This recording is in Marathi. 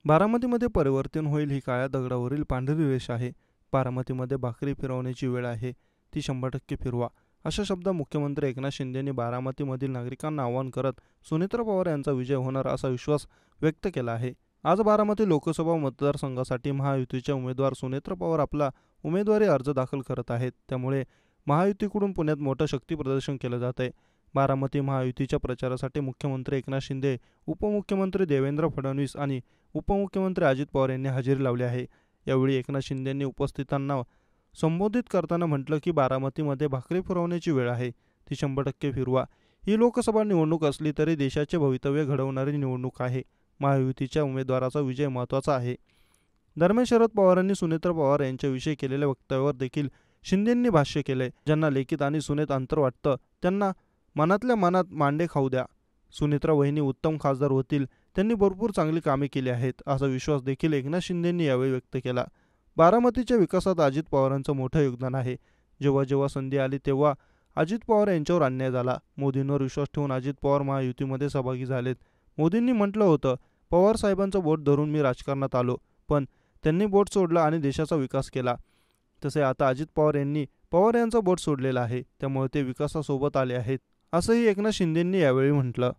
बारामतीमध्ये परिवर्तन होईल ही काळ्या दगडावरील पांढरी रेष आहे. बारामतीमध्ये भाकरी फिरवण्याची वेळ आहे, ती 100% फिरवा. अशा शब्दात मुख्यमंत्री एकनाथ शिंदेंनी बारामतीमधील नागरिकांना आवाहन करत सुनेत्रा पवार यांचा विजय होणार असा विश्वास व्यक्त केला आहे. आज बारामती लोकसभा मतदारसंघासाठी महायुतीच्या उमेदवार सुनेत्रा पवार आपला उमेदवारी अर्ज दाखल करत आहेत. त्यामुळे महायुतीकडून पुण्यात मोठं शक्तीप्रदर्शन केलं जात आहे. बारामती महायुतीच्या प्रचारासाठी मुख्यमंत्री एकनाथ शिंदे, उपमुख्यमंत्री देवेंद्र फडणवीस आणि उपमुख्यमंत्री अजित पवार यांनी हजेरी लावली आहे. यावेळी एकनाथ शिंदेंनी उपस्थितांना संबोधित करताना म्हटलं की बारामतीमध्ये भाकरी फिरवण्याची वेळ आहे, ती 100% फिरवा. ही लोकसभा निवडणूक असली तरी देशाचे भवितव्य घडवणारी निवडणूक आहे. महायुतीच्या उमेदवाराचा विजय महत्त्वाचा आहे. दरम्यान शरद पवारांनी सुनेत्रा पवार यांच्याविषयी केलेल्या वक्तव्यावर देखील शिंदेंनी भाष्य केलंय. ज्यांना लेखीत आणि सुनेत अंतर वाटतं त्यांना मनातल्या मनात मांडे खाऊ द्या. सुनेत्रा वहिनी उत्तम खासदार होतील. त्यांनी भरपूर चांगली कामे केली आहेत, असा विश्वास देखील एकनाथ शिंदेंनी यावेळी व्यक्त केला. बारामतीच्या विकासात अजित पवारांचं मोठं योगदान आहे. जेव्हा जेव्हा संधी आली तेव्हा अजित पवार यांच्यावर अन्याय झाला. मोदींवर विश्वास ठेवून अजित पवार महायुतीमध्ये सहभागी झालेत. मोदींनी म्हटलं होतं, पवार साहेबांचं बोट धरून मी राजकारणात आलो, पण त्यांनी बोट सोडलं आणि देशाचा विकास केला. तसे आता अजित पवार यांनी पवार यांचं बोट सोडलेलं आहे, त्यामुळे ते विकासासोबत आले आहेत, असंही एकनाथ शिंदेंनी यावेळी म्हटलं.